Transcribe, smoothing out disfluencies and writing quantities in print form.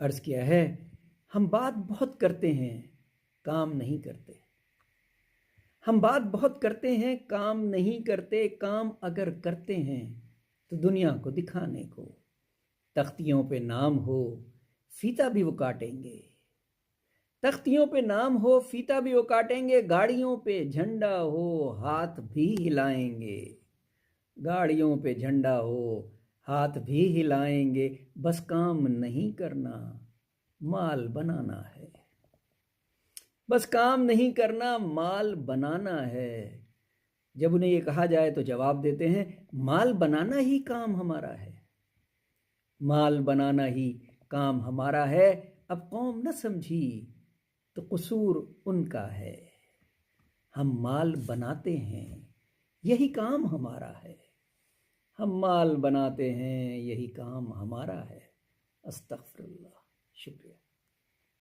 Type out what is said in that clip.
अर्ज़ किया है, हम बात बहुत करते हैं, काम नहीं करते। हम बात बहुत करते हैं, काम नहीं करते। काम अगर करते हैं तो दुनिया को दिखाने को। तख्तियों पे नाम हो, फीता भी वो काटेंगे। तख्तियों पे नाम हो, फीता भी वो काटेंगे। गाड़ियों पे झंडा हो, हाथ भी हिलाएंगे। गाड़ियों पे झंडा हो, हाथ भी हिलाएंगे। बस काम नहीं करना, माल बनाना है। बस काम नहीं करना, माल बनाना है। जब उन्हें ये कहा जाए तो जवाब देते हैं, माल बनाना ही काम हमारा है। माल बनाना ही काम हमारा है। अब कौम न समझी तो कसूर उनका है। हम माल बनाते हैं, यही काम हमारा है। हम माल बनाते हैं, यही काम हमारा है। अस्तगफिरुल्लाह।